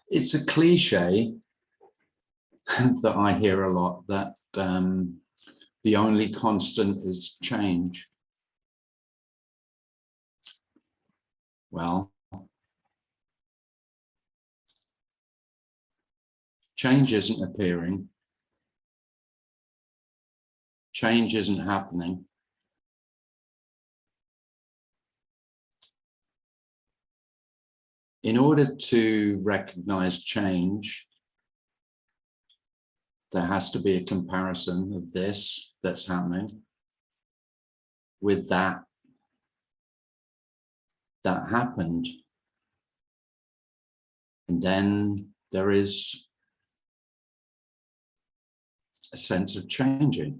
It's a cliche that I hear a lot, that the only constant is change. Well, change isn't appearing. Change isn't happening. In order to recognize change, there has to be a comparison of this that's happening with that happened. And then there is a sense of changing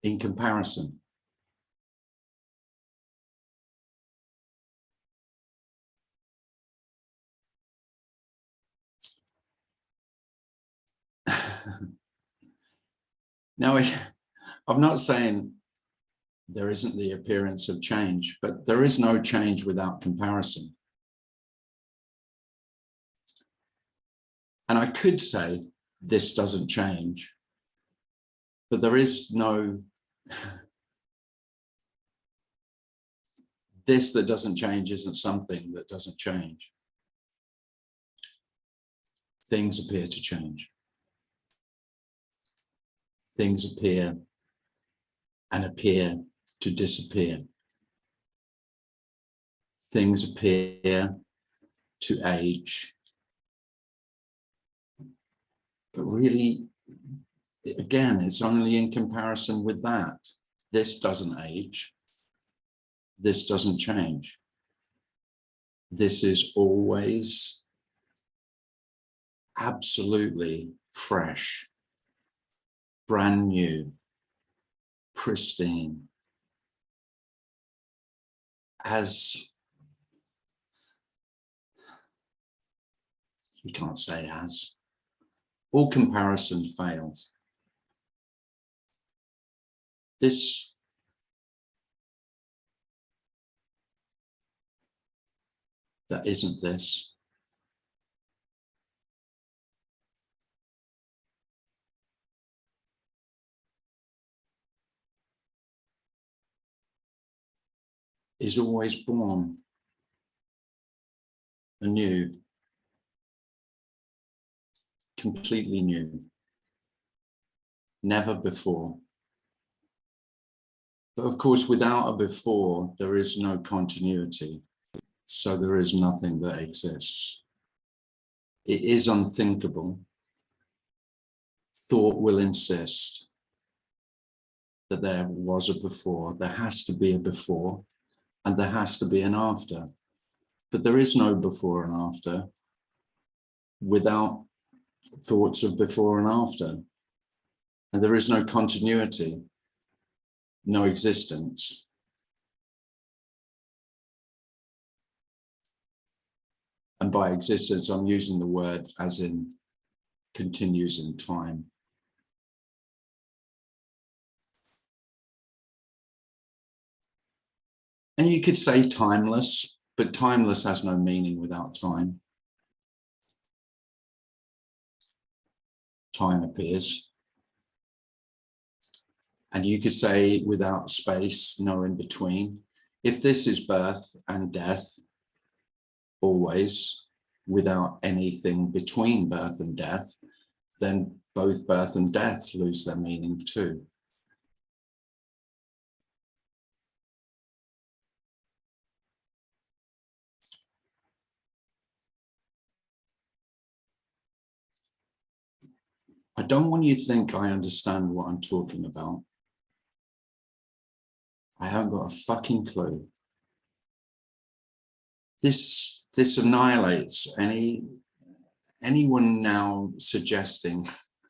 in comparison. Now, I'm not saying there isn't the appearance of change, but there is no change without comparison. And I could say this doesn't change, but there is no this that doesn't change isn't something that doesn't change. Things appear to change. Things appear and appear to disappear. Things appear to age. But really, again, it's only in comparison with that. This doesn't age. This doesn't change. This is always absolutely fresh, brand new, pristine, as you can't say as. All comparison fails. This that isn't this. Is always born anew, completely new, never before. But of course, without a before, there is no continuity. So there is nothing that exists. It is unthinkable. Thought will insist that there was a before. There has to be a before, and there has to be an after. But there is no before and after without thoughts of before and after. And there is no continuity, no existence. And by existence, I'm using the word as in continues in time. And you could say timeless, but timeless has no meaning without time. Time appears. And you could say without space, no in between. If this is birth and death, always, without anything between birth and death, then both birth and death lose their meaning too. I don't want you to think I understand what I'm talking about. I haven't got a fucking clue. This annihilates anyone now suggesting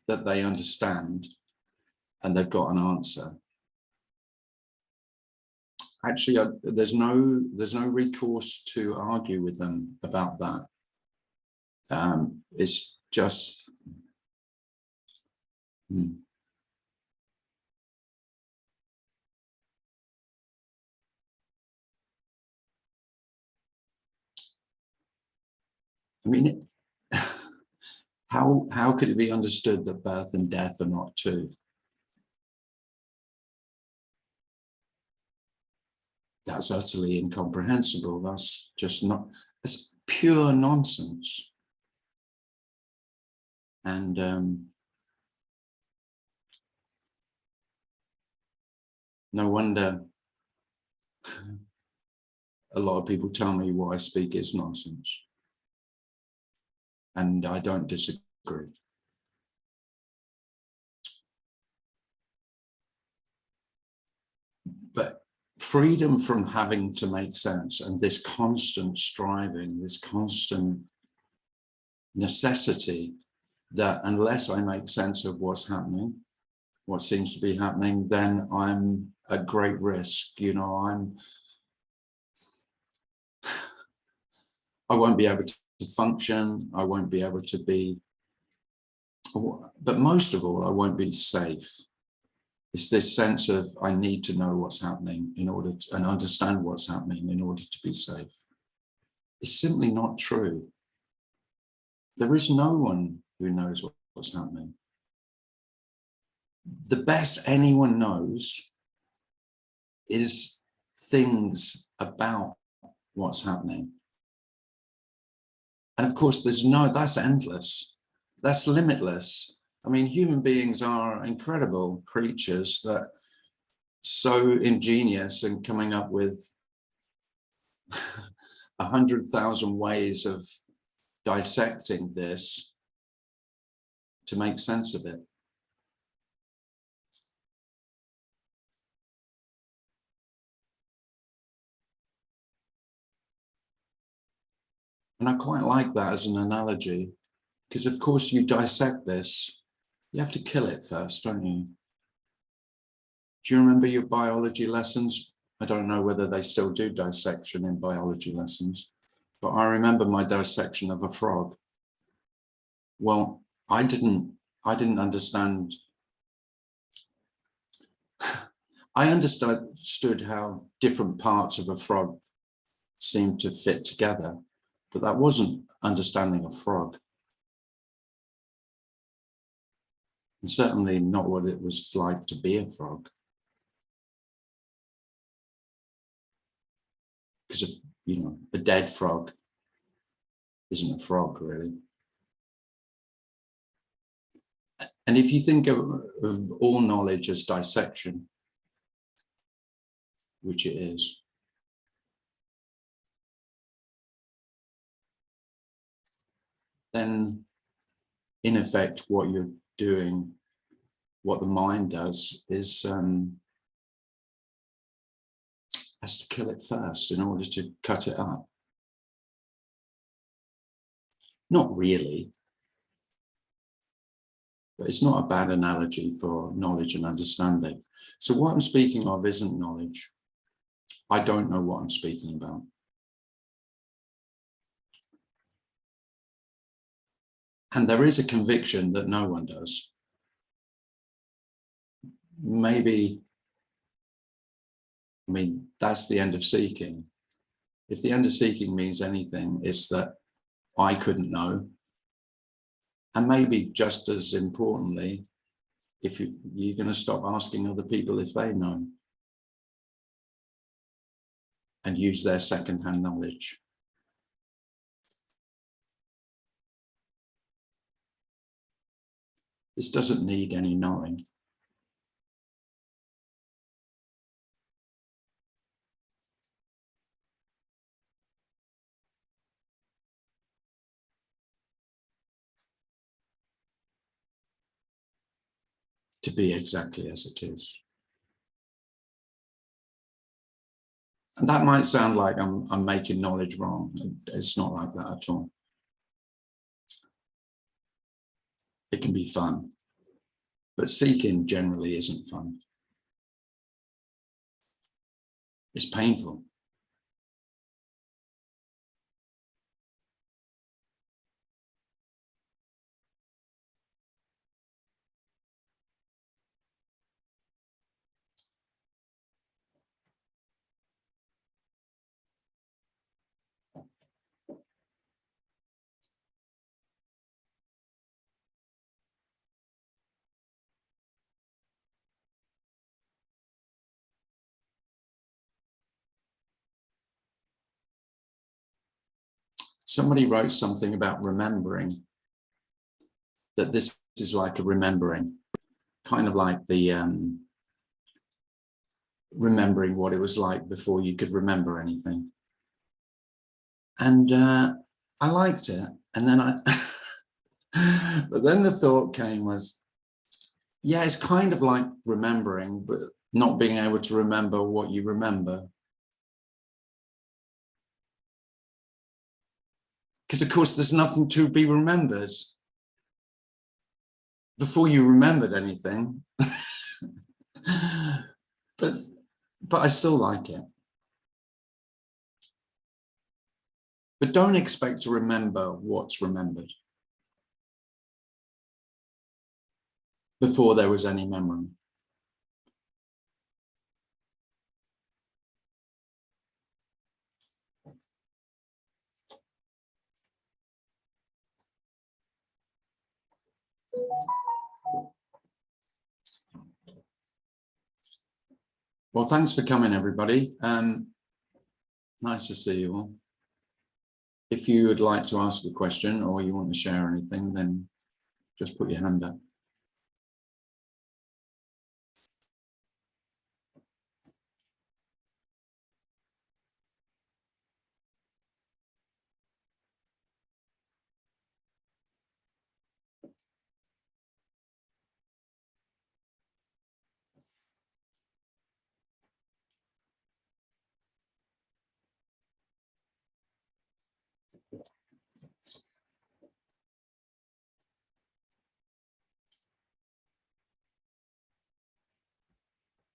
that they understand and they've got an answer. Actually, there's no recourse to argue with them about that. It's just I mean, how could it be understood that birth and death are not two? That's utterly incomprehensible. That's just not, it's pure nonsense. And no wonder a lot of people tell me what I speak is nonsense. And I don't disagree. But freedom from having to make sense and this constant striving, this constant necessity that unless I make sense of what's happening, what seems to be happening, then I'm at great risk. You know, I won't be able to function. I won't be able to be, but most of all, I won't be safe. It's this sense of I need to know what's happening in order to, and understand what's happening in order to be safe. It's simply not true. There is no one who knows what's happening. The best anyone knows is things about what's happening. And of course, that's endless. That's limitless. I mean, human beings are incredible creatures that so ingenious and coming up with 100,000 ways of dissecting this to make sense of it. And I quite like that as an analogy, because of course you dissect this, you have to kill it first, don't you? Do you remember your biology lessons? I don't know whether they still do dissection in biology lessons, but I remember my dissection of a frog. Well, I didn't understand. I understood how different parts of a frog seemed to fit together, but that wasn't understanding a frog. And certainly not what it was like to be a frog. Because, you know, a dead frog isn't a frog, really. And if you think of all knowledge as dissection, which it is, then in effect, what you're doing, what the mind does is has to kill it first in order to cut it up. Not really, but it's not a bad analogy for knowledge and understanding. So what I'm speaking of isn't knowledge. I don't know what I'm speaking about. And there is a conviction that no one does. Maybe, I mean, that's the end of seeking. If the end of seeking means anything, it's that I couldn't know. And maybe just as importantly, if you're going to stop asking other people if they know and use their secondhand knowledge. This doesn't need any knowing. To be exactly as it is. And that might sound like I'm making knowledge wrong. It's not like that at all. It can be fun, but seeking generally isn't fun. It's painful. somebody wrote something about remembering, that this is like a remembering, kind of like the remembering what it was like before you could remember anything. And I liked it. And then but then the thought came was, yeah, it's kind of like remembering, but not being able to remember what you remember. Because of course there's nothing to be remembered before you remembered anything. but I still like it. But don't expect to remember what's remembered before there was any memory. Well, thanks for coming, everybody. Nice to see you all. If you would like to ask a question or you want to share anything, then just put your hand up.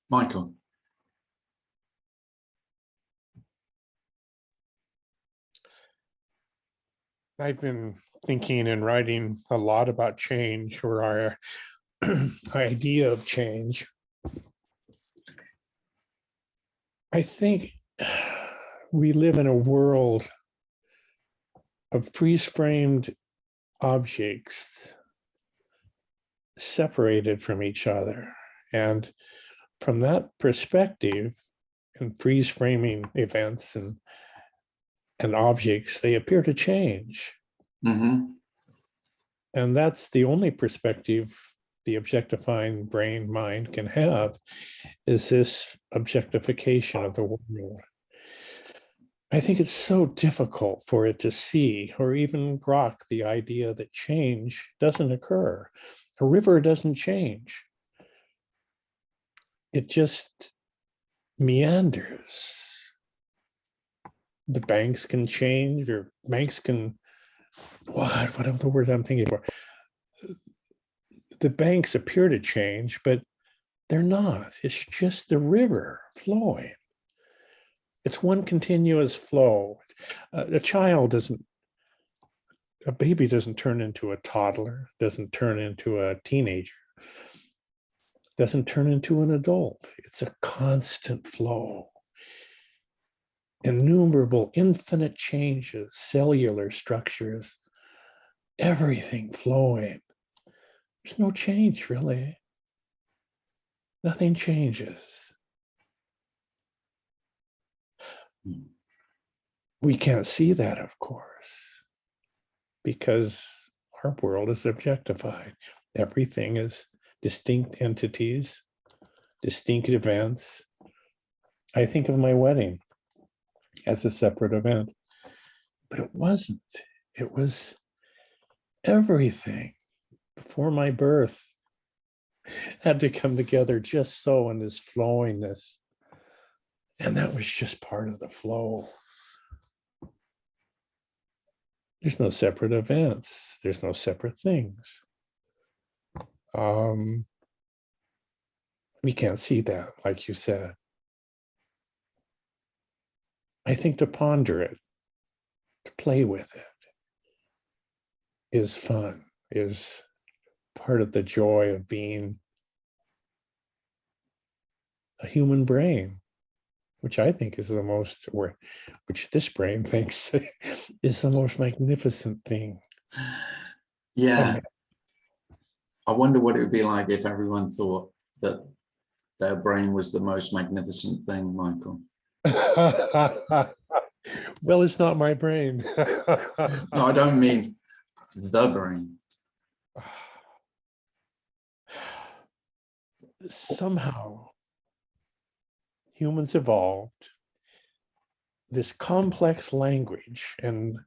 Michael. I've been thinking and writing a lot about change, or our idea of change. I think we live in a world of freeze-framed objects separated from each other. And from that perspective, in freeze-framing events and objects, they appear to change. Mm-hmm. And that's the only perspective the objectifying brain mind can have, is this objectification of the world. I think it's so difficult for it to see or even grok the idea that change doesn't occur. A river doesn't change. It just meanders. The banks can change, or banks can, whatever the word I'm thinking for. The banks appear to change, but they're not. It's just the river flowing. It's one continuous flow. A baby doesn't turn into a toddler, doesn't turn into a teenager, doesn't turn into an adult. It's a constant flow. Innumerable, infinite changes, cellular structures, everything flowing. There's no change, really. Nothing changes. We can't see that, of course, because our world is objectified. Everything is distinct entities, distinct events. I think of my wedding as a separate event, but it wasn't. It was everything before my birth had to come together just so in this flowingness. And that was just part of the flow. There's no separate events. There's no separate things. We can't see that, like you said. I think to ponder it, to play with it, is fun, is part of the joy of being a human brain, which I think is the most, or which this brain thinks is the most magnificent thing. Yeah. I wonder what it would be like if everyone thought that their brain was the most magnificent thing, Michael. Well, it's not my brain. No, I don't mean the brain. Somehow humans evolved this complex language, and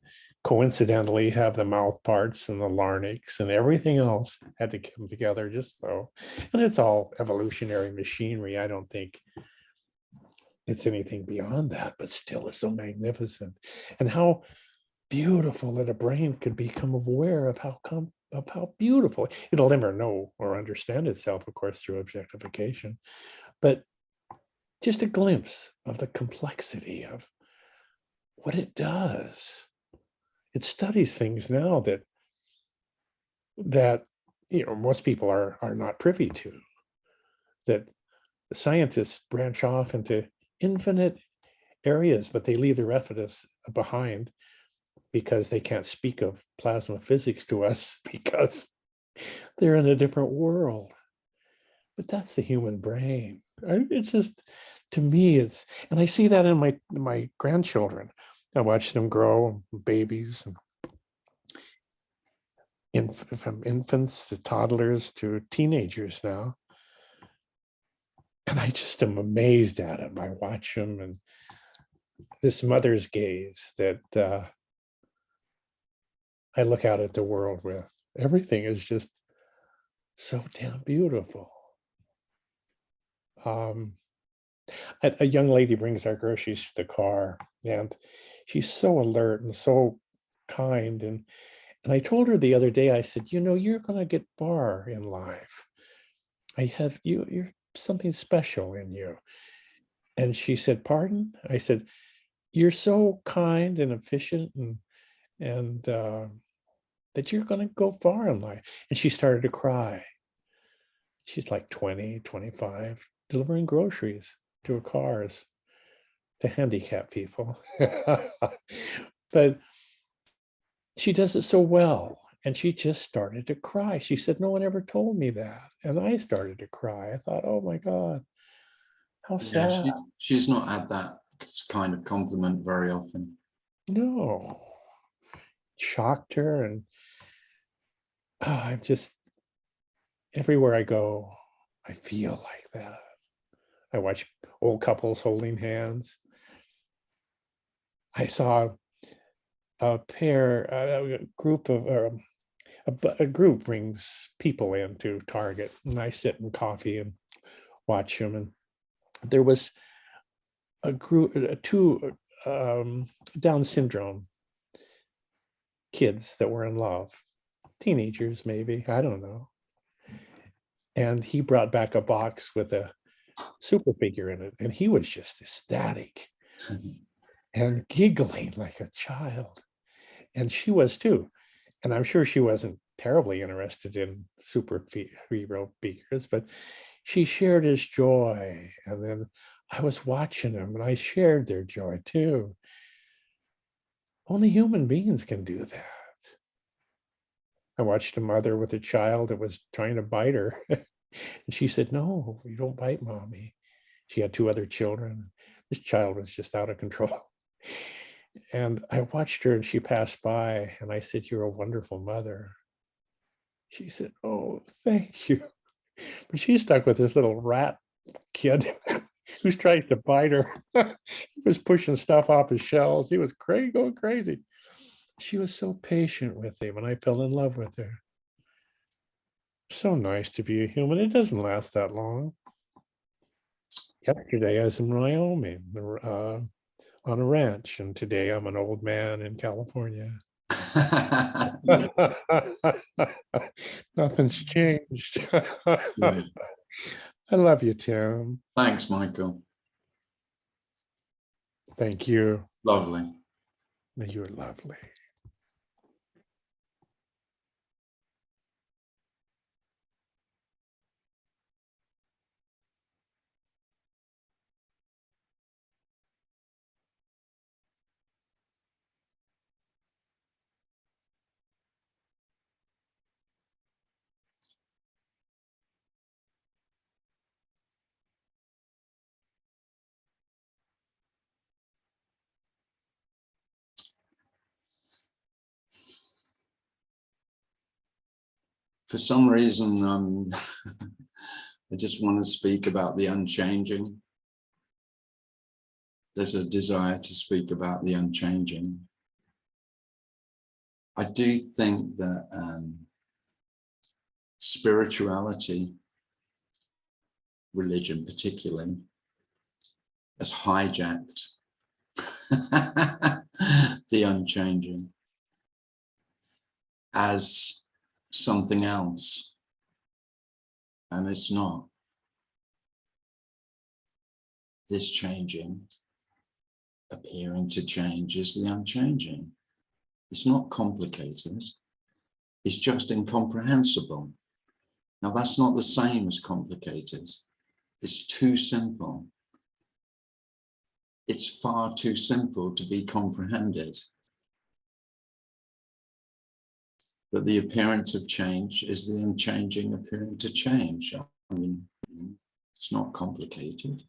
coincidentally have the mouth parts and the larynx and everything else had to come together just so. And it's all evolutionary machinery. I don't think it's anything beyond that, but still it's so magnificent. And how beautiful that a brain could become aware of how beautiful. It'll never know or understand itself, of course, through objectification, but just a glimpse of the complexity of what it does. It studies things now that most people are not privy to, that the scientists branch off into infinite areas, but they leave the rest of us behind because they can't speak of plasma physics to us because they're in a different world. But that's the human brain. It's just, to me, and I see that in my grandchildren. I watch them grow, babies, and from infants to toddlers to teenagers now. And I just am amazed at them. I watch them, and this mother's gaze that I look out at the world with. Everything is just so damn beautiful. A young lady brings our groceries to the car, and she's so alert and so kind. And I told her the other day, I said, you're going to get far in life. I have you're something special in you. And she said, pardon? I said, you're so kind and efficient and that you're going to go far in life. And she started to cry. She's like 20, 25, delivering groceries to her cars to handicapped people. But she does it so well. And she just started to cry. She said, no one ever told me that. And I started to cry. I thought, oh my God, how Yeah, sad. she's not had that kind of compliment very often. No, shocked her. And I'm just, everywhere I go, I feel like that. I watch old couples holding hands. I saw a pair, a group of, a group brings people into Target, and I sit in coffee and watch them. And there was a group, two Down syndrome kids that were in love, teenagers maybe, I don't know. And he brought back a box with a super figure in it, and he was just ecstatic and giggling like a child. And she was too. And I'm sure she wasn't terribly interested in superhero figures, but she shared his joy. And then I was watching them and I shared their joy too. Only human beings can do that. I watched a mother with a child that was trying to bite her. And she said, no, you don't bite mommy. She had two other children. This child was just out of control. And I watched her and she passed by and I said, you're a wonderful mother. She said, oh, thank you. But she's stuck with this little rat kid who's trying to bite her. He was pushing stuff off his shelves. He was going crazy. She was so patient with him and I fell in love with her. So nice to be a human. It doesn't last that long. Yesterday I was in Wyoming on a ranch, and today I'm an old man in California. Nothing's changed. I love you, Tim. Thanks, Michael. Thank you. Lovely. You're lovely. For some reason, I just want to speak about the unchanging. There's a desire to speak about the unchanging. I do think that spirituality, religion particularly, has hijacked the unchanging as something else, and it's not. This changing, appearing to change, is the unchanging. It's not complicated, it's just incomprehensible. Now that's not the same as complicated. It's too simple. It's far too simple to be comprehended. But the appearance of change is the unchanging appearing to change. I mean, it's not complicated.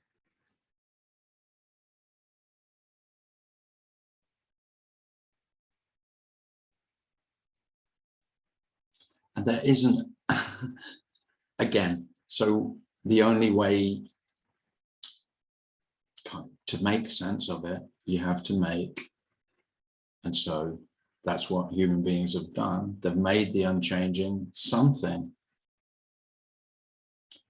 And there isn't, again, so the only way to make sense of it, you have to make, and so that's what human beings have done. They've made the unchanging something.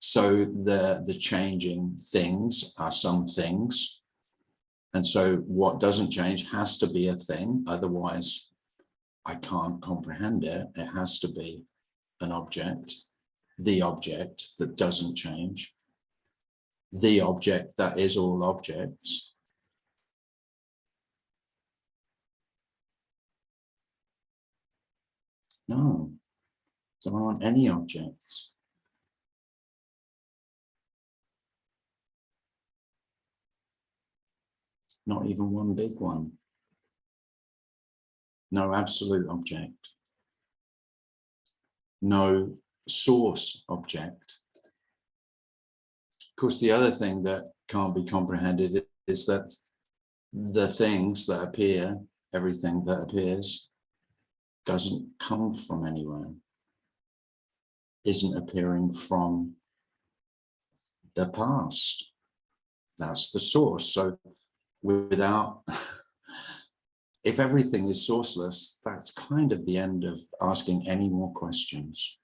So the changing things are some things. And so what doesn't change has to be a thing. Otherwise, I can't comprehend it. It has to be an object, the object that doesn't change, the object that is all objects. No, there aren't any objects. Not even one big one. No absolute object. No source object. Of course, the other thing that can't be comprehended is that the things that appear, everything that appears, doesn't come from anywhere, isn't appearing from the past. That's the source. So without, if everything is sourceless, that's kind of the end of asking any more questions.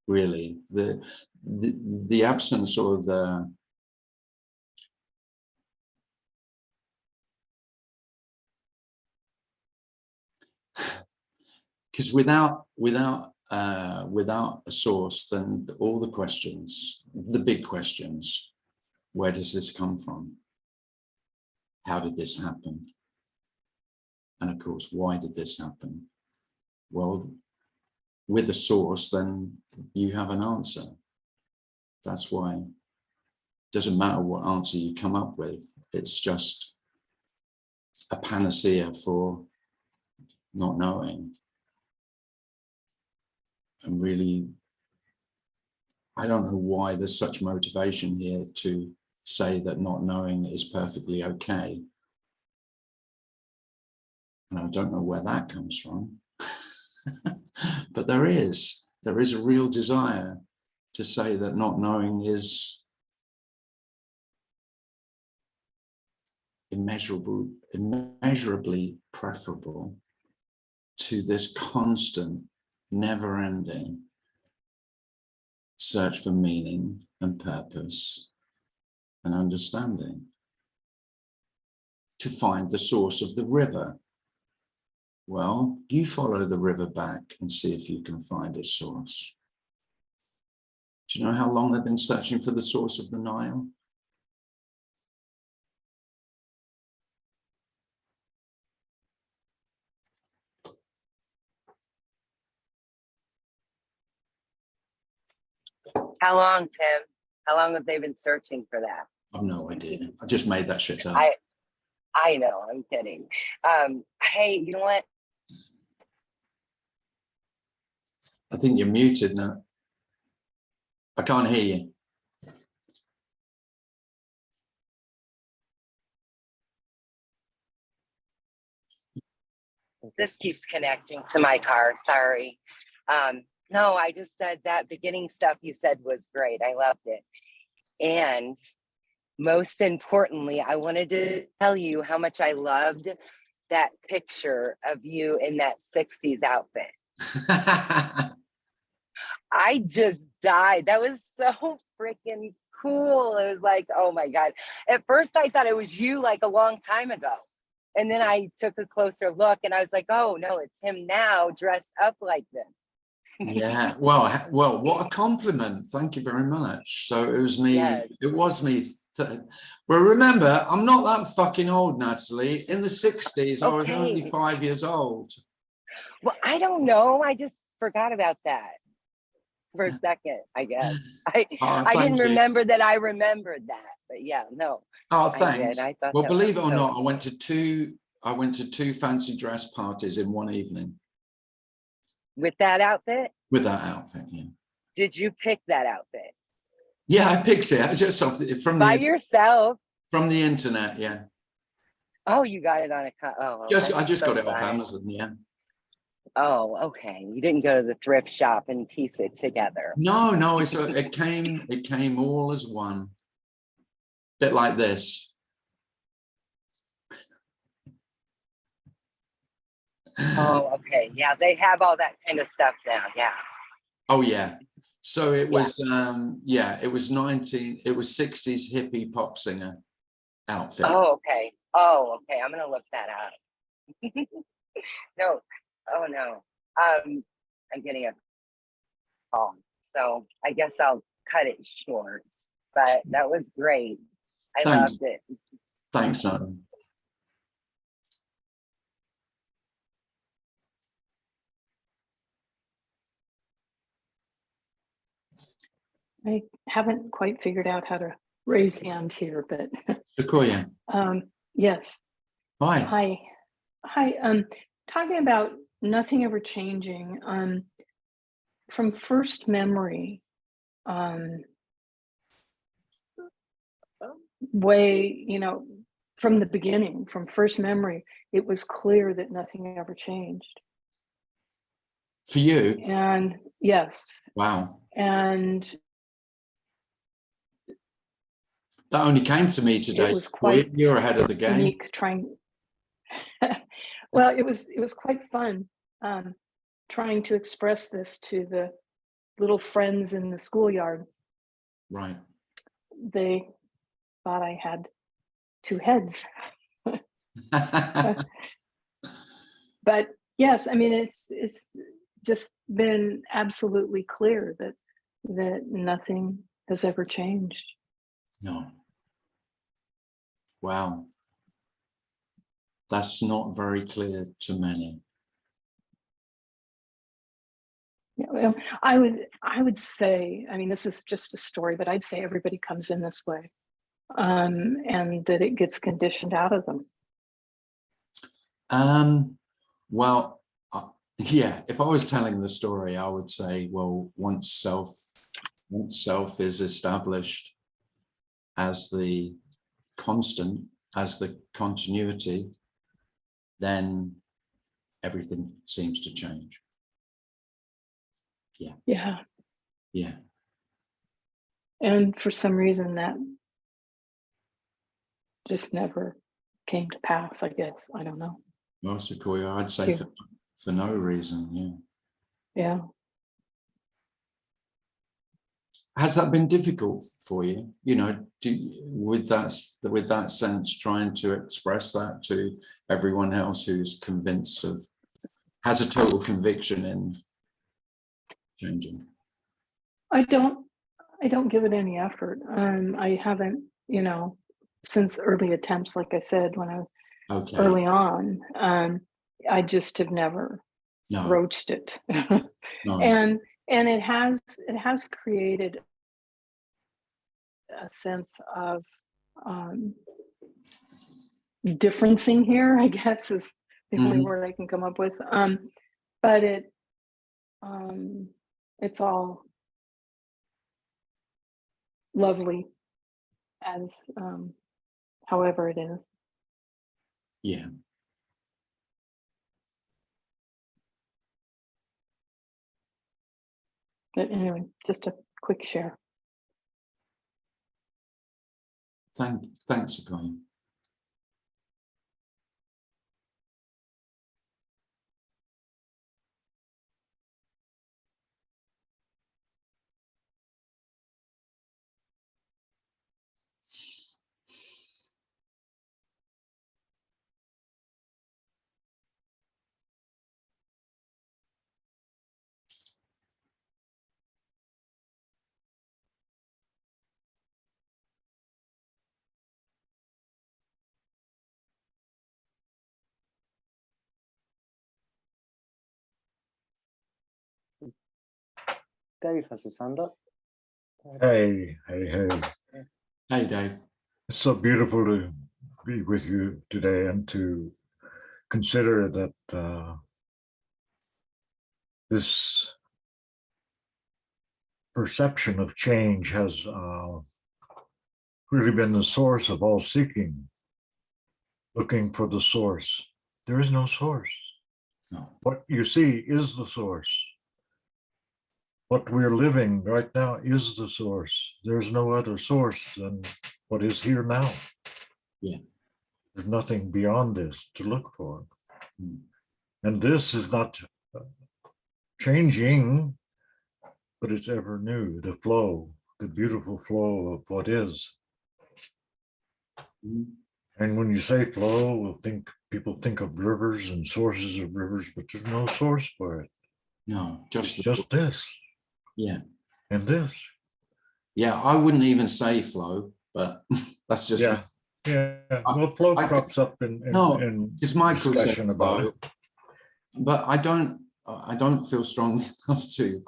Really, the absence or the because without a source, then all the questions, the big questions, where does this come from? How did this happen? And of course, why did this happen? Well, with a source, then you have an answer. That's why it doesn't matter what answer you come up with. It's just a panacea for not knowing. And really, I don't know why there's such motivation here to say that not knowing is perfectly okay. And I don't know where that comes from. But there is a real desire to say that not knowing is immeasurably preferable to this constant, never-ending search for meaning and purpose and understanding, to find the source of the river. Well, you follow the river back and see if you can find its source. Do you know how long they've been searching for the source of the Nile? How long, Tim? How long have they been searching for that? I've no idea. I just made that shit up. I know, I'm kidding. Hey, you know what? I think you're muted now. I can't hear you. This keeps connecting to my car, sorry. No, I just said that beginning stuff you said was great. I loved it. And most importantly, I wanted to tell you how much I loved that picture of you in that 60s outfit. I just died. That was so freaking cool. It was like, oh my God. At first, I thought it was you like a long time ago. And then I took a closer look and I was like, oh no, it's him now dressed up like this. Yeah, well, what a compliment. Thank you very much. So it was me. Yes. It was me. Well, remember, I'm not that fucking old, Natalie. In the 60s, I was only Okay. 5 years old. Well, I don't know. I just forgot about that for a second, I guess. I Thank didn't you. remember that I remembered that. But yeah, no. Oh, I thanks. did. I thought Well, that believe was it or so not, cool. I went to two fancy dress parties in one evening With that outfit? with that outfit. Yeah. Did you pick that outfit? Yeah, I picked it just off from By the yourself? internet. Yeah. Oh, you got it on a oh, I just so got it off fun. Amazon. Yeah. Oh, okay. You didn't go to the thrift shop and piece it together. No, it came all as one. Bit like this. Oh, okay. Yeah, they have all that kind of stuff now. Yeah. Oh yeah. So it Yeah. was it was 60s hippie pop singer outfit. Oh, okay. Oh, okay. I'm gonna look that up. No. Oh no. I'm getting a call. So I guess I'll cut it short. But that was great. I Thanks. loved it. Thanks, Adam. I haven't quite figured out how to raise hand here, but Sequoia. yes. Hi. Hi. Talking about nothing ever changing. From first memory, from the beginning, from first memory, it was clear that nothing ever changed. For you? And yes. Wow. And that only came to me today. It was quite You're ahead of the game. Unique trying. Well, it was quite fun trying to express this to the little friends in the schoolyard. Right. They thought I had two heads. But yes, I mean, it's just been absolutely clear that nothing has ever changed. No. Wow. That's not very clear to many. Yeah, well, I would say, I mean, this is just a story, but I'd say everybody comes in this way, and that it gets conditioned out of them. Well, yeah, if I was telling the story, I would say, well, once self is established as the constant, as the continuity, then everything seems to change. Yeah. Yeah. Yeah. And for some reason that just never came to pass, I guess. I don't know. Well, Sequoia, I'd say for no reason, yeah. Yeah. Has that been difficult for you? You know, with that sense, trying to express that to everyone else who's convinced of, has a total conviction in changing? I don't give it any effort. I haven't, since early attempts, like I said, when I was early on, I just have never broached it. No. And it has created a sense of differencing here, I guess, is the only word I can come up with. But it's all lovely as however it is. Yeah. But anyway, just a quick share. Thanks, Akoya. Dave has his hand up. Hey. Hey, Dave. It's so beautiful to be with you today and to consider that this perception of change has really been the source of all seeking, looking for the source. There is no source. No. What you see is the source. What we're living right now is the source. There's no other source than what is here now. Yeah. There's nothing beyond this to look for. Mm. And this is not changing, but it's ever new, the flow, the beautiful flow of what is. Mm. And when you say flow, people think of rivers and sources of rivers, but there's no source for it. No, It's just this. Yeah. And this. Yeah, I wouldn't even say flow, but that's just Yeah. Well, flow crops up in it's Michael discussion about flow, it. but I don't feel strong enough to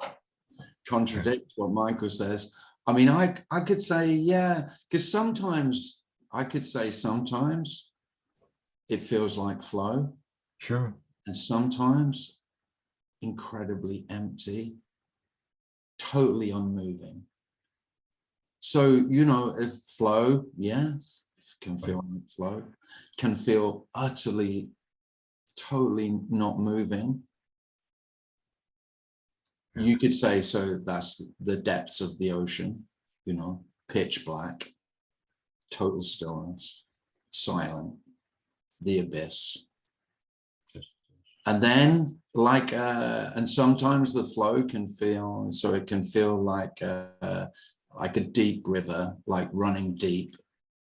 contradict what Michael says. I mean, I could say, yeah, because sometimes I could say sometimes it feels like flow. Sure. And sometimes incredibly empty, totally unmoving. So, you know, if flow, yes, can feel like flow, can feel utterly, totally not moving. You could say, so that's the depths of the ocean, you know, pitch black, total stillness, silent, the abyss. And then and sometimes the flow can feel, so it can feel like a deep river, like running deep,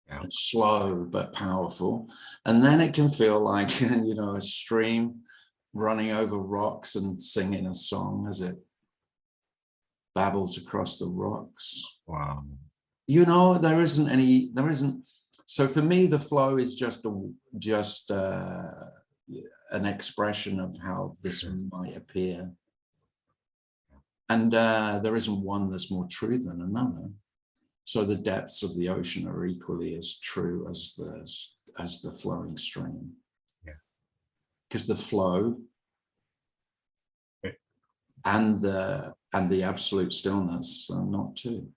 and slow but powerful. And then it can feel like, you know, a stream running over rocks and singing a song as it babbles across the rocks. Wow. You know, there isn't. So for me, the flow is just an expression of how this might appear. And there isn't one that's more true than another. So the depths of the ocean are equally as true as the flowing stream. Yeah. Because the flow and the absolute stillness are not two.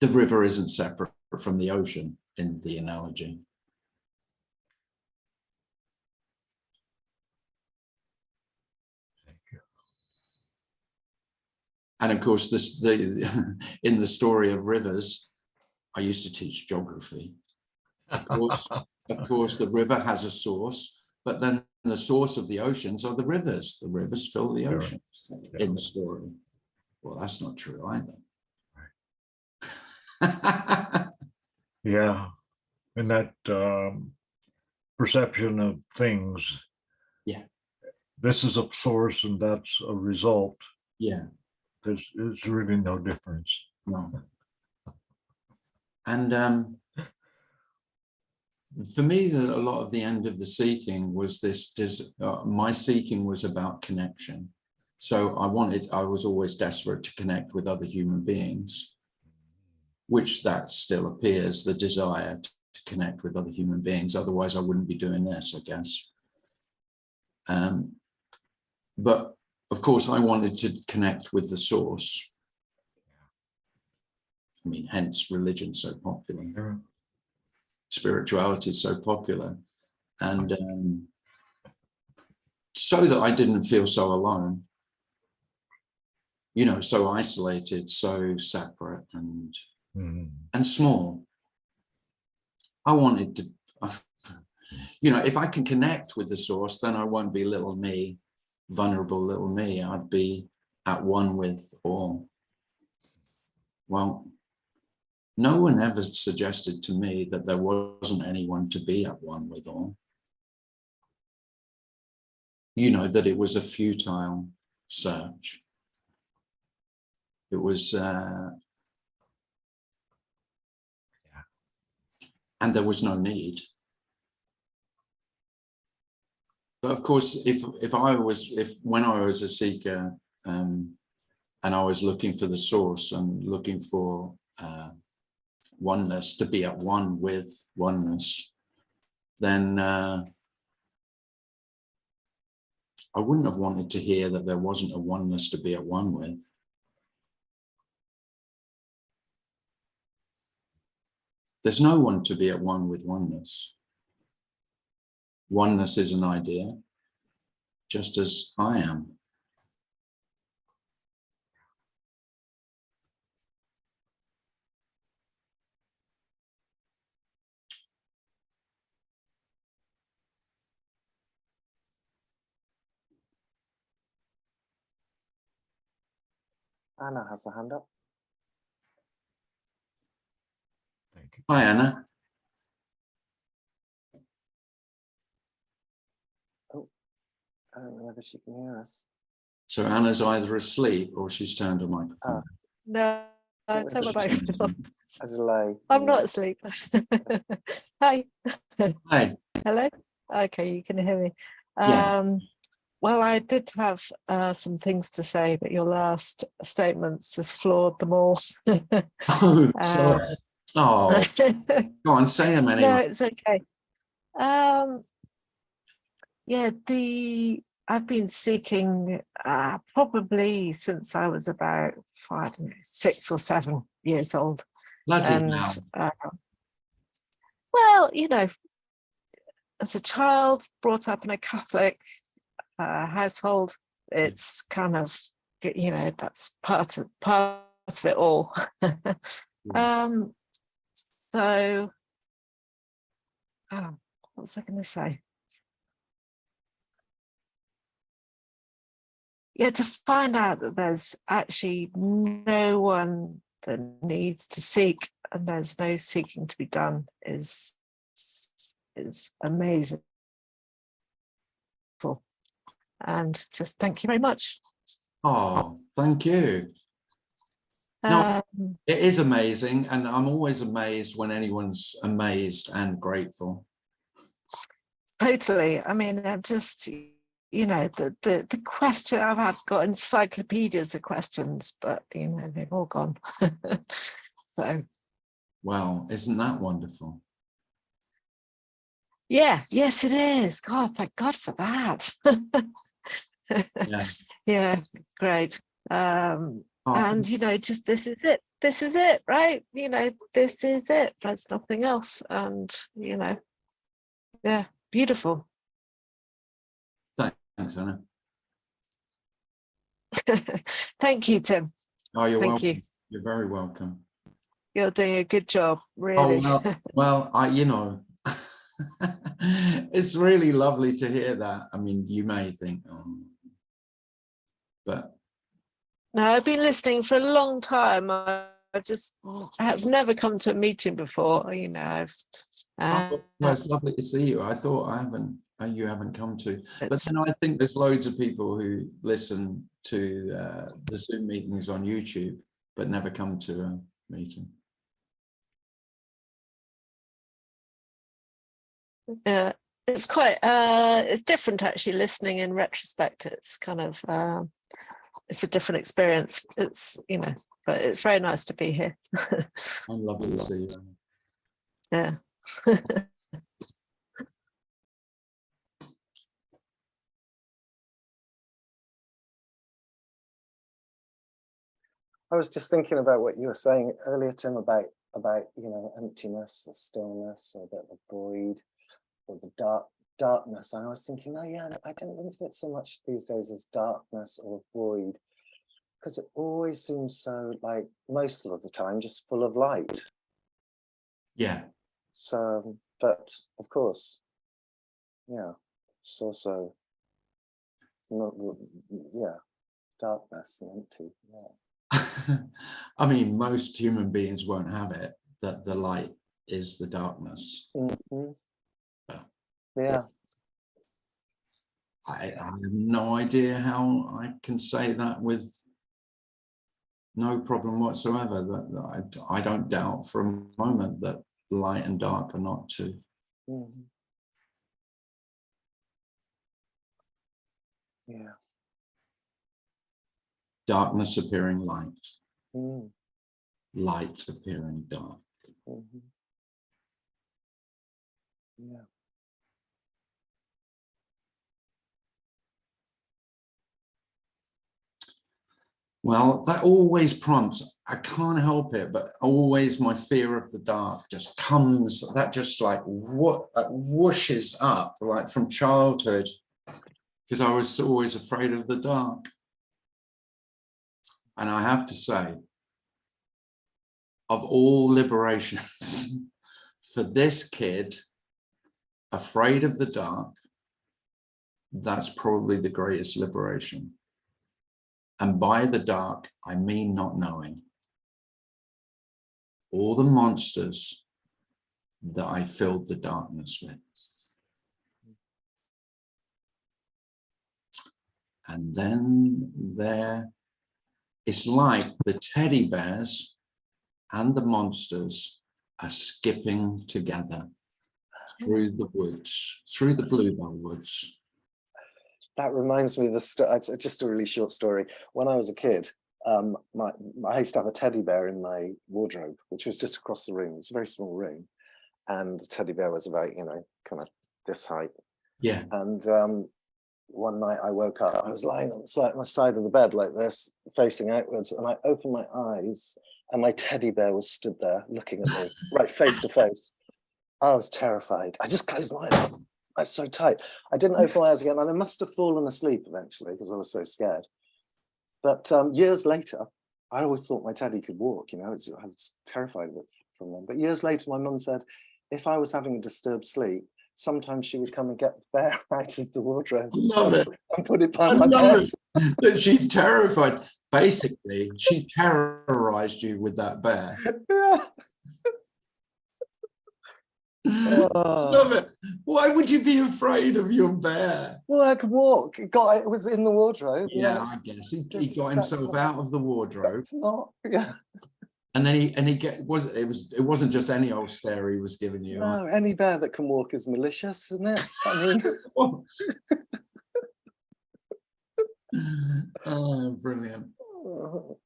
The river isn't separate from the ocean in the analogy. Thank you. And of course, in the story of rivers, I used to teach geography. Of course, the river has a source, but then the source of the oceans are the rivers. The rivers fill the oceans in the story. Well, that's not true either. Right. Yeah. And that perception of things. Yeah. This is a source and that's a result. Yeah. There's really no difference. No. And for me, a lot of the end of the seeking was my seeking was about connection. So I was always desperate to connect with other human beings, which that still appears, the desire to connect with other human beings. Otherwise, I wouldn't be doing this, I guess. But of course, I wanted to connect with the source. I mean, hence religion's so popular. Sure. Spirituality is so popular. And so that I didn't feel so alone. you know, so isolated, so separate and Mhm. small. I wanted to, you know, if I can connect with the source, then I won't be little me, vulnerable little me. I'd be at one with all. Well, no one ever suggested to me that there wasn't anyone to be at one with all. You know, that it was a futile search. It was, and there was no need. But of course, if when I was a seeker, and I was looking for the source and looking for oneness, to be at one with oneness, then I wouldn't have wanted to hear that there wasn't a oneness to be at one with. There's no one to be at one with oneness. Oneness is an idea, just as I am. Anna has a hand up. Thank you. Hi, Anna. I don't know whether she can hear us. So Anna's either asleep or she's turned her microphone. No, It I was turn a- my microphone off. A delay. I'm not asleep. Hi. Hi. Hello. Okay, you can hear me. Yeah. Well, I did have some things to say, but your last statements just floored them all. Oh, sorry. Oh, go on, say them No, anyway. it's okay. Yeah, I've been seeking probably since I was about, I don't know, 6 or 7 years old. Bloody And hell. well, you know, as a child brought up in a Catholic household, it's kind of, you know, that's part of it all. So what was I going to say? Yeah, to find out that there's actually no one that needs to seek and there's no seeking to be done is amazing. And just thank you very much. Oh, thank you. No, Um, it is amazing. And I'm always amazed when anyone's amazed and grateful. Totally. I mean, I'm just, you know, the question I've got encyclopedias of questions, but you know, they've all gone. So Well, isn't that wonderful? yeah, yes, it is. God, thank God for that. Yeah. Yeah, great. Oh, And you know, just this is it. This is it, right? You know, this is it. There's nothing else. And you know, yeah, beautiful. thanks, Anna. Thank you, Tim. Oh, you're Thank welcome. you. You're very welcome. You're doing a good job, Oh, really. well, you know, it's really lovely to hear that. I mean, you may think, oh, but No, I've been listening for a long time. I have never come to a meeting before. You know, oh, well, it's lovely to see you. I thought you haven't come to, but then I think there's loads of people who listen to the Zoom meetings on YouTube, but never come to a meeting. it's quite it's different actually. Listening in retrospect, it's kind of it's a different experience. It's, you know, but it's very nice to be here. I'm lovely to see you. Yeah. I was just thinking about what you were saying earlier, Tim, about you know, emptiness, the stillness, or the void, or the darkness. And I was thinking, oh yeah, I don't think of it so much these days as darkness or void, because it always seems so, like, most of the time just full of light. Yeah. So, but of course, yeah, it's also not, yeah, darkness and empty. Yeah. I mean, most human beings won't have it, that the light is the darkness. Mhm. Yeah. Yeah. I have no idea how I can say that with no problem whatsoever. That I don't doubt for a moment that light and dark are not two. Mhm. Yeah. Darkness appearing light, Mm. light appearing dark. Mhm. Yeah. Well, that always prompts, I can't help it, but always my fear of the dark just comes, that just like what that whooshes up like from childhood, because I was always afraid of the dark. And I have to say, of all liberations, for this kid, afraid of the dark, that's probably the greatest liberation. And by the dark, I mean not knowing. All the monsters that I filled the darkness with. And then it's like the teddy bears and the monsters are skipping together through the woods, through the bluebell woods. That reminds me of it's just a really short story. When I was a kid, I used to have a teddy bear in my wardrobe, which was just across the room. It's a very small room, and the teddy bear was about, kind of this height. Yeah. And one night I woke up, I was lying on my side of the bed like this, facing outwards, and I opened my eyes, and my teddy bear was stood there looking at me, right face to face. I was terrified. I just closed my eyes. I was so tight. I didn't open my eyes again, and I must have fallen asleep eventually because I was so scared. But years later, I always thought my teddy could walk. I was terrified of it from them. But years later, my mum said, if I was having a disturbed sleep, sometimes she would come and get the bear out of the wardrobe. I love it. And put it by I my love bed. it. That she terrified. Basically, she terrorized you with that bear. Yeah. Love it. Why would you be afraid of your bear? Well, I could walk. It was in the wardrobe. Yeah, I guess he got himself out of the wardrobe. It's not. Yeah. And then it wasn't just any old stare he was giving you. No, any bear that can walk is malicious, isn't it? I mean. Oh, brilliant. Oh.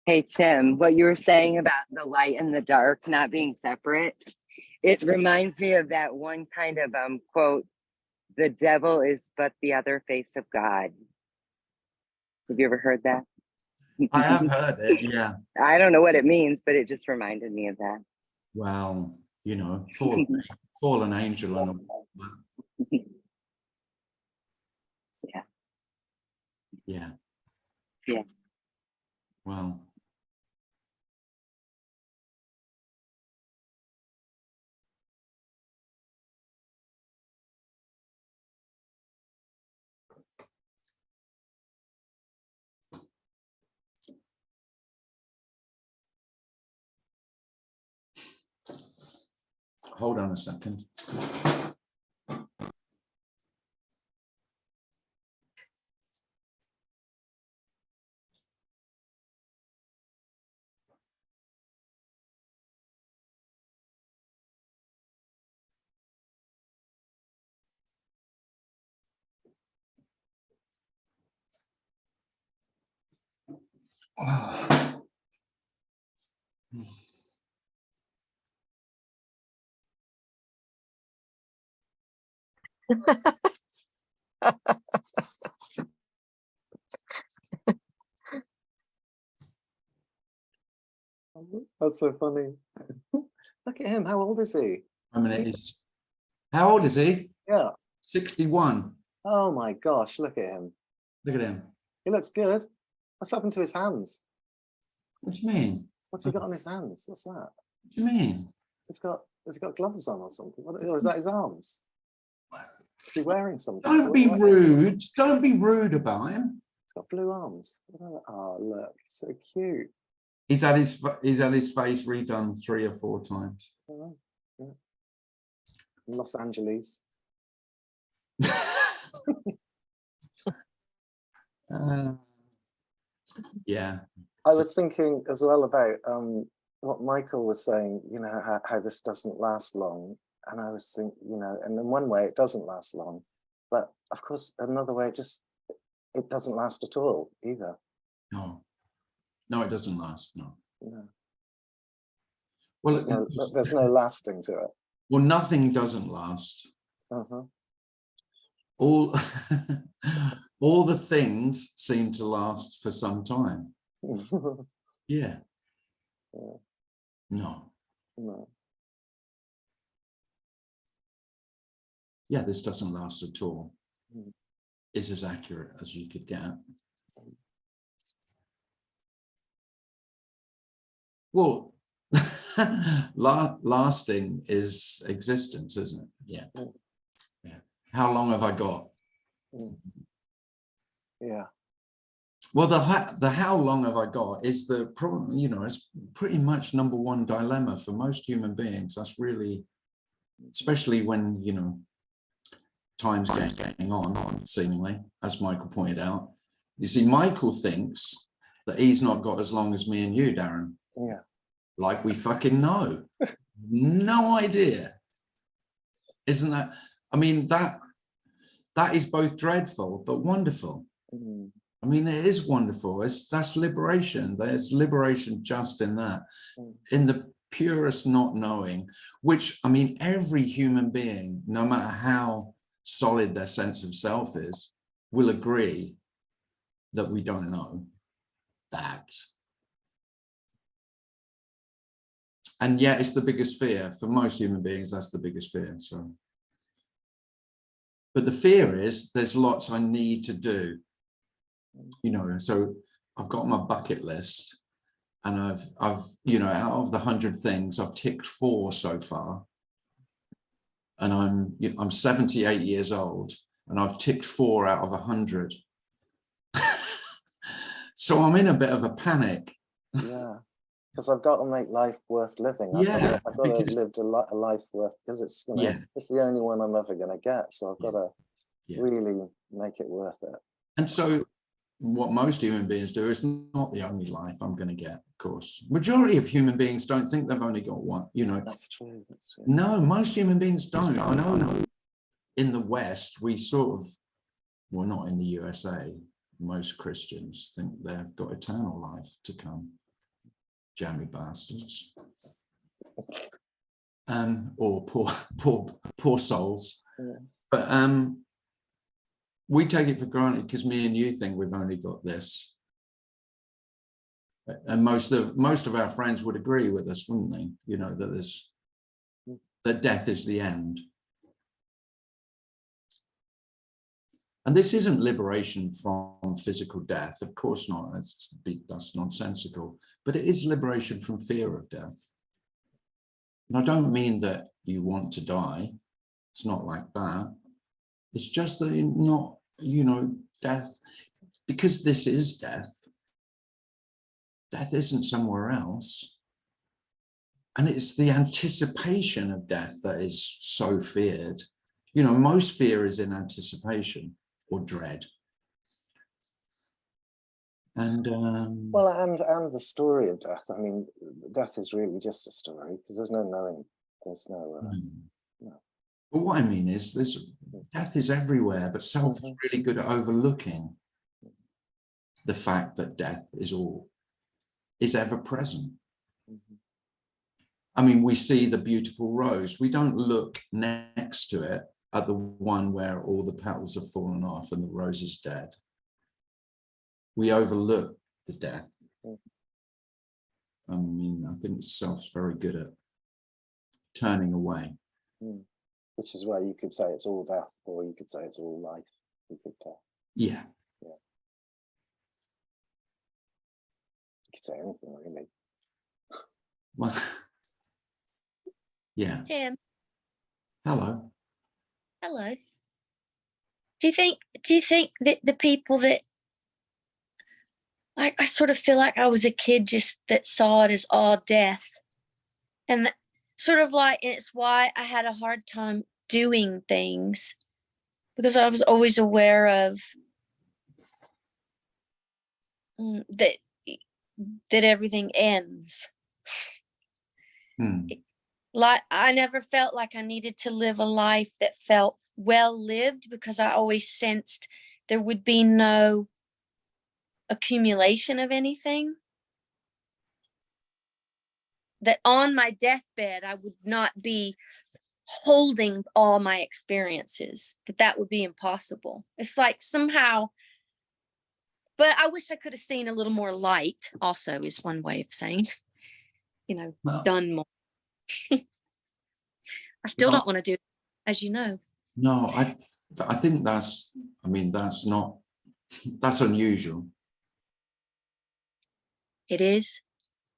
Hey, Tim, what you were saying about the light and the dark not being separate, it reminds me of that one kind of quote, the devil is but the other face of God. Have you ever heard that? I have heard it, yeah. I don't know what it means, but it just reminded me of that. Well, fallen angel and all that. Yeah. Yeah. Yeah. Well. Hold on a second. Oh. That's so funny. Look at him. How old is he? I mean, how old is he? Yeah. 61. Oh my gosh, look at him. Look at him. He looks good. What's happened to his hands? What do you mean? What's he got on his hands? What's that? What do you mean? Has he got gloves on or something? Or is that his arms? Is he wearing something? Don't be rude. Don't be rude about him. He's got blue arms. Oh, look, so cute. He's had his face redone 3 or 4 times. Oh, yeah. In Los Angeles. Yeah. I was thinking as well about what Michael was saying, you know, how this doesn't last long. And I was thinking, you know, and in one way it doesn't last long, but of course, another way it doesn't last at all either. No, it doesn't last. No. Well, there's no lasting to it. Well, nothing doesn't last. All all the things seem to last for some time. Yeah. No. Yeah, this doesn't last at all. Is as accurate as you could get. Well, lasting is existence, isn't it? Yeah. Yeah. How long have I got? Yeah. Well, the how long have I got is the problem, you know, it's pretty much #1 dilemma for most human beings. That's really, especially when, you know, time's getting on, seemingly, as Michael pointed out. You see, Michael thinks that he's not got as long as me and you, Darren. Yeah. Like we fucking know. No idea. Isn't that, I mean, that is both dreadful but wonderful. I mean, it is wonderful. That's liberation. There's liberation just in that, in the purest not knowing, which, I mean, every human being, no matter how solid their sense of self is, will agree that we don't know that. And yet it's the biggest fear for most human beings. That's the biggest fear. So, but the fear is there's lots I need to do, you know. So I've got my bucket list, and I've you know, out of the 100 things, I've ticked 4 so far, and I'm 78 years old, and I've ticked 4 out of 100. So I'm in a bit of a panic. Yeah. Because I've got to make life worth living. Yeah, I've got to live a life worth, because it's, you know, it's the only one I'm ever going to get. So I've got to really make it worth it. And so what most human beings do is not the only life I'm going to get, of course. Majority of human beings don't think they've only got one, you know. That's true. That's true. No, most human beings don't. I know in the West, we sort of, well, not in the USA, most Christians think they've got eternal life to come. Jammy bastards, or poor souls. But we take it for granted because me and you think we've only got this, and most of our friends would agree with us, wouldn't they? You know, that death is the end. And this isn't liberation from physical death, of course not. That's nonsensical. But it is liberation from fear of death. And I don't mean that you want to die. It's not like that. It's just that you're not, you know, death, because this is death. Death isn't somewhere else. And it's the anticipation of death that is so feared. You know, most fear is in anticipation or dread. And well, and the story of death. I mean, death is really just a story, because there's no knowing. There's no. But what I mean is, death is everywhere, but self is really good at overlooking the fact that death is ever present. I mean, we see the beautiful rose. We don't look next to it at the one where all the petals have fallen off and the rose is dead. We overlook the death I mean, I think self's very good at turning away. Which is why you could say it's all death, or you could say it's all life. You could, Yeah. you could say anything really. Well, yeah. Jim, Hello. hello. Do you think that the people that, like, I sort of feel like I was a kid just that saw it as all death, and sort of like, and it's why I had a hard time doing things, because I was always aware of that everything ends. Like, I never felt like I needed to live a life that felt well lived, because I always sensed there would be no accumulation of anything. That on my deathbed, I would not be holding all my experiences, that would be impossible. It's like somehow, but I wish I could have seen a little more light, also, is one way of saying, Well, done more. I still don't want to do it, as you know. no, I think that's unusual. It is.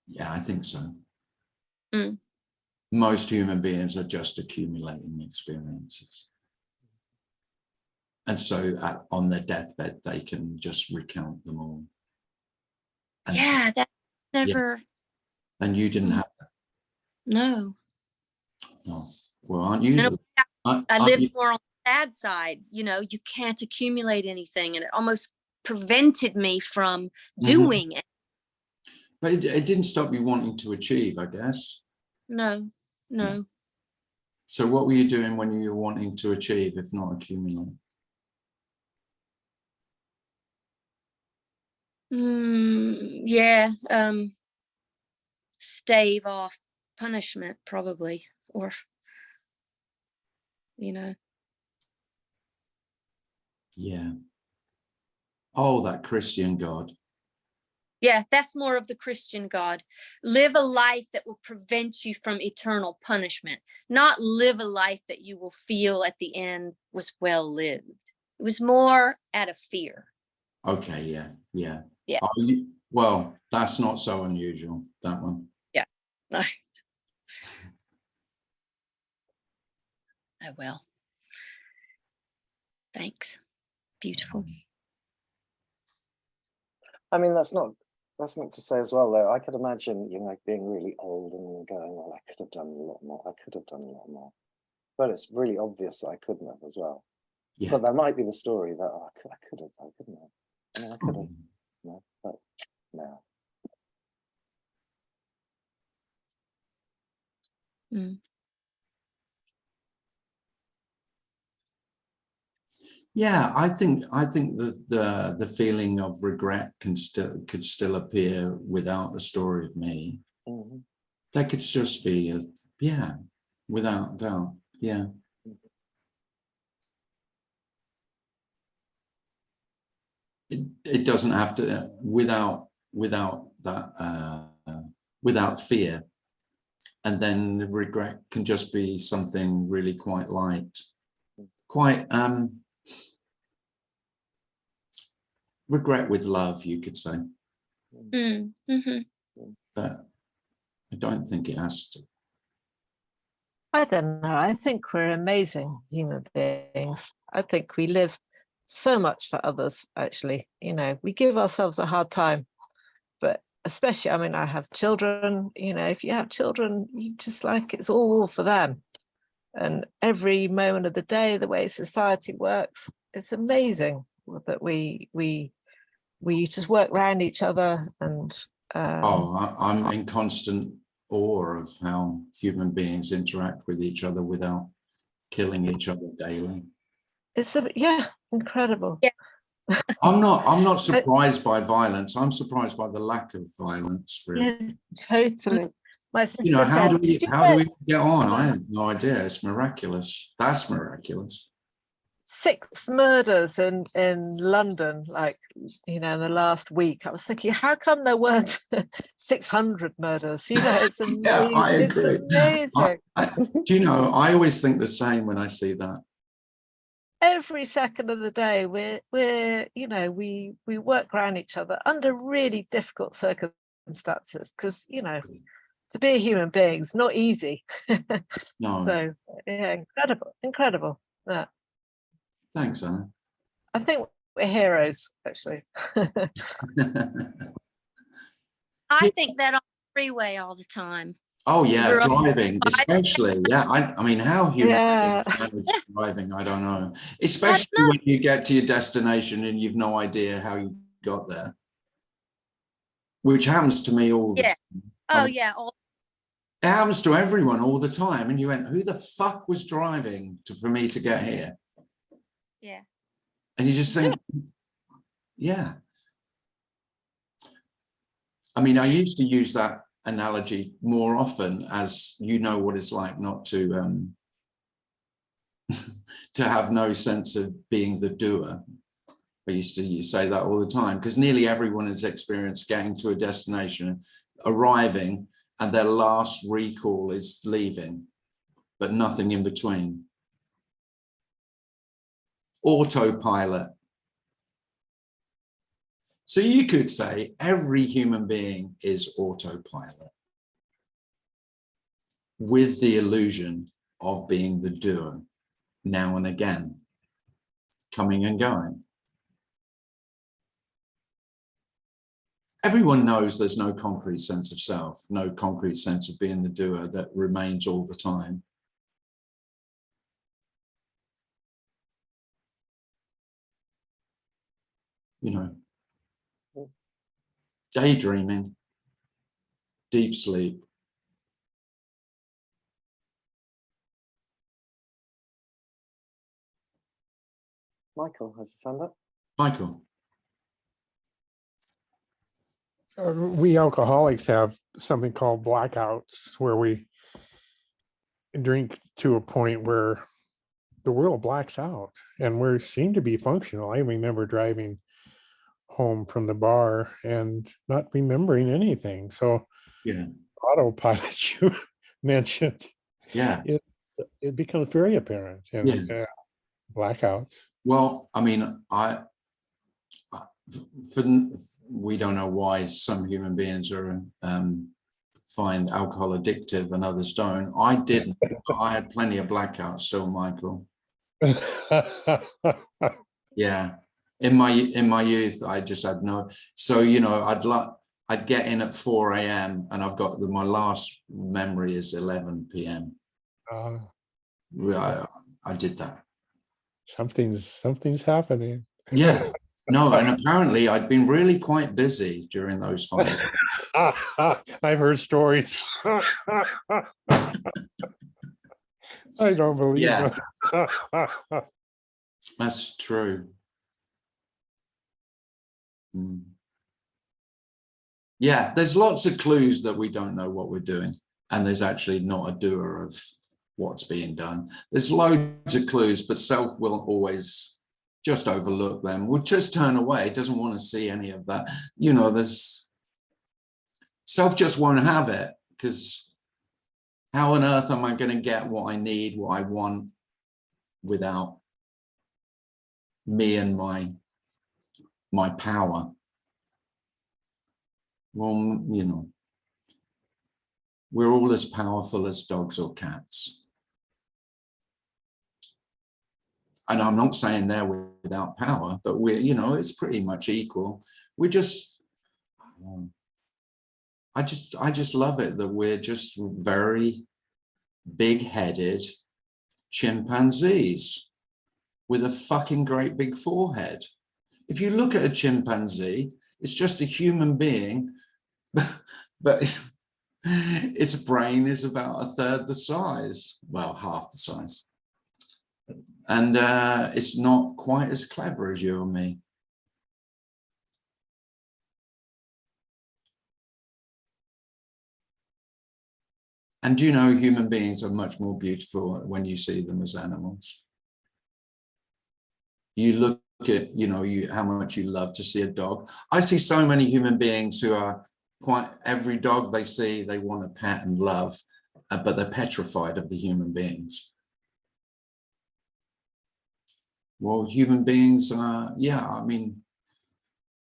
Yeah, I think so. Mm. Most human beings are just accumulating experiences. And so on their deathbed, they can just recount them all. And, Yeah, that never. Yeah. And you didn't have that. No. No. Well, aren't you? I lived more on the sad side. You can't accumulate anything, and it almost prevented me from doing it. But it didn't stop you wanting to achieve, I guess. No. So what were you doing when you were wanting to achieve, if not accumulate? Yeah. Stave off punishment, probably, or Yeah. Oh, that Christian God. Yeah, that's more of the Christian God. Live a life that will prevent you from eternal punishment, not live a life that you will feel at the end was well lived. It was more out of fear. Okay, yeah. Yeah. Well, that's not so unusual, that one. Yeah. No. I will. Thanks. Beautiful. I mean, that's not to say as well, though. I could imagine, being really old and going, well, I could have done a lot more. I could have done a lot more. But it's really obvious that I couldn't have as well. Yeah. But that might be the story that I could have, I couldn't have. I mean, I could have, but no. Yeah, I think the feeling of regret could still appear without the story of me. That could just be without doubt. Yeah. It doesn't have to without that without fear, and then the regret can just be something really quite light, quite regret with love, you could say. But I don't think it has to. I don't know. I think we're amazing human beings. I think we live so much for others, actually. We give ourselves a hard time, but especially, I mean, I have children, if you have children, you just like, it's all for them. And every moment of the day, the way society works, it's amazing that we just work around each other. And I'm in constant awe of how human beings interact with each other without killing each other daily. It's incredible. Yeah. I'm not surprised by violence. I'm surprised by the lack of violence, really. Yeah, totally. My sister how said, do we get on? I have no idea. It's miraculous. That's miraculous. 6 murders in London, like, you know, in the last week. I was thinking, how come there weren't 600 murders? You know, it's amazing. Yeah, I It's agree. amazing. Do you know, I always think the same when I see that. Every second of the day, we're you know, we work around each other under really difficult circumstances, because, you know, to be a human being is not easy. No. So yeah, incredible. Yeah. Thanks, Anna. I think we're heroes, actually. I think that on the freeway all the time. Oh yeah, We're all- driving, especially. Yeah, I mean, how human Yeah. beings manage driving, I don't know. Especially when you get to your destination and you've no idea how you got there, which happens to me all the Yeah. time. Oh yeah. It happens to everyone all the time. And you went, who the fuck was driving for me to get here? Yeah. And you just think, yeah. I mean, I used to use that analogy more often, as you know what it's like not to to have no sense of being the doer. I used to say that all the time, because nearly everyone has experienced getting to a destination, arriving, and their last recall is leaving, but nothing in between. Autopilot. So you could say every human being is autopilot, with the illusion of being the doer now and again, coming and going. Everyone knows there's no concrete sense of self, no concrete sense of being the doer that remains all the time. You know, daydreaming, deep sleep. Michael has his hand up. Michael. We alcoholics have something called blackouts, where we drink to a point where the world blacks out and we seem to be functional. I remember driving home from the bar and not remembering anything. So Yeah. autopilot you mentioned, Yeah. it becomes very apparent in blackouts. Well, I mean, we don't know why some human beings are find alcohol addictive and others don't. I didn't. I had plenty of blackouts still, Michael. Yeah. In my youth, I just had no. So, you know, I'd get in at 4 a.m. and I've got my last memory is 11 p.m. I did that. Something's happening. Yeah. No, and apparently I'd been really quite busy during those 5 years. I've heard stories. I don't believe Yeah. it. That's true. Yeah, there's lots of clues that we don't know what we're doing, and there's actually not a doer of what's being done. There's loads of clues, but self will always just overlook them. We'll just turn away, doesn't want to see any of that. You know, there's self just won't have it, because how on earth am I going to get what I need, what I want, without me and my power? Well, you know, we're all as powerful as dogs or cats. And I'm not saying they're without power, but we're, you know, it's pretty much equal. We're just, I just love it that we're just very big-headed chimpanzees with a fucking great big forehead. If you look at a chimpanzee, it's just a human being, but its brain is about 1/3 the size, well, half the size. And it's not quite as clever as you or me. And do you know, human beings are much more beautiful when you see them as animals. You look at, you know, how much you love to see a dog. I see so many human beings who are quite, every dog they see, they want to pet and love, but they're petrified of the human beings. Well, human beings are, yeah, I mean,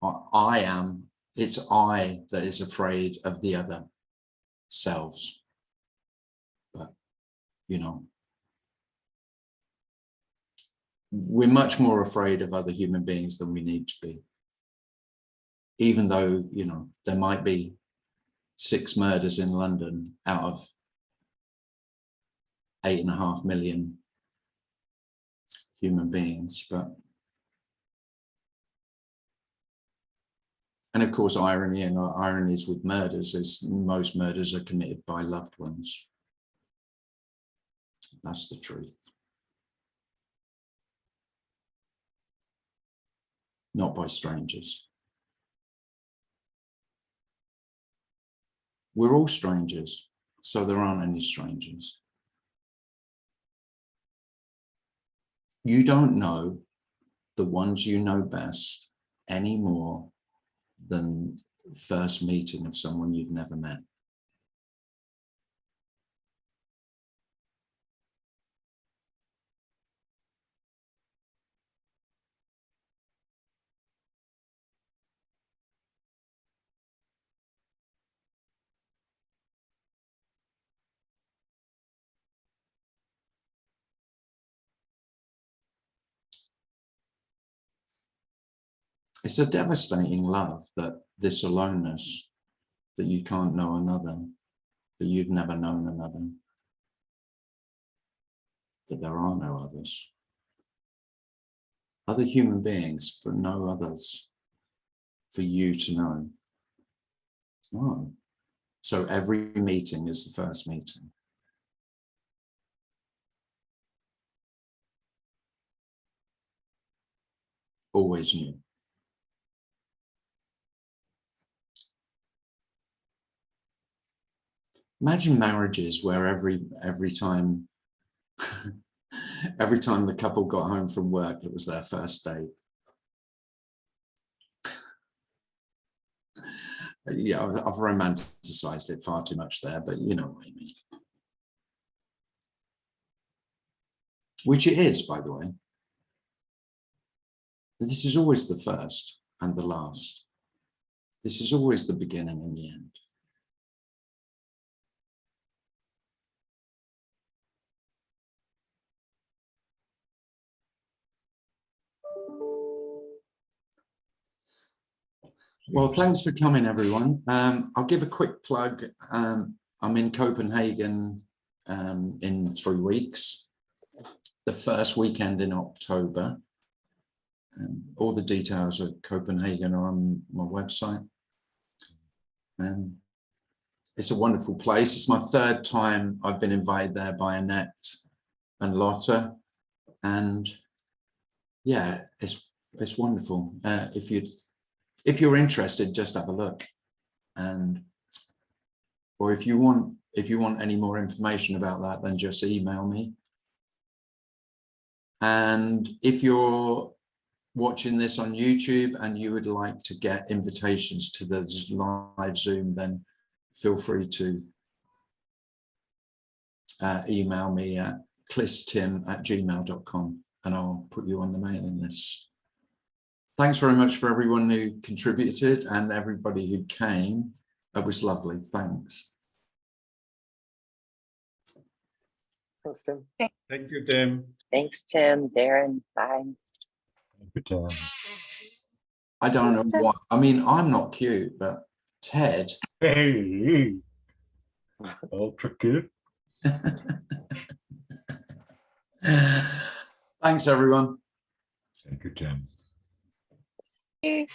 I am, it's I that is afraid of the other selves. But, you know, we're much more afraid of other human beings than we need to be. Even though, you know, there might be 6 murders in London out of 8.5 million human beings, but, and of course, ironies with murders is most murders are committed by loved ones. That's the truth. Not by strangers. We're all strangers, so there aren't any strangers. You don't know the ones you know best any more than first meeting of someone you've never met. It's a devastating love, that this aloneness, that you can't know another, that you've never known another, that there are no others. Other human beings, but no others for you to know. No. So every meeting is the first meeting. Always new. Imagine marriages where every time every time the couple got home from work, it was their first date. Yeah, I've romanticized it far too much there, but you know what I mean. Which it is, by the way. This is always the first and the last. This is always the beginning and the end. Well, thanks for coming, everyone. I'll give a quick plug. I'm in Copenhagen in 3 weeks, the first weekend in October. All the details of Copenhagen are on my website. It's a wonderful place. It's my 3rd time I've been invited there by Annette and Lotta. And yeah, it's wonderful. If you're interested, just have a look. Or if you want any more information about that, then just email me. And if you're watching this on YouTube and you would like to get invitations to the live Zoom, then feel free to email me at clistim@gmail.com and I'll put you on the mailing list. Thanks very much for everyone who contributed and everybody who came. It was lovely. Thanks. Thanks, Tim. Thank you, Tim. Thanks, Tim, Darren, bye. Good time. I don't know what, I mean, I'm not cute, but Ted. Hey, ultra cute. Thanks, everyone. Thank you, Tim. Thank you.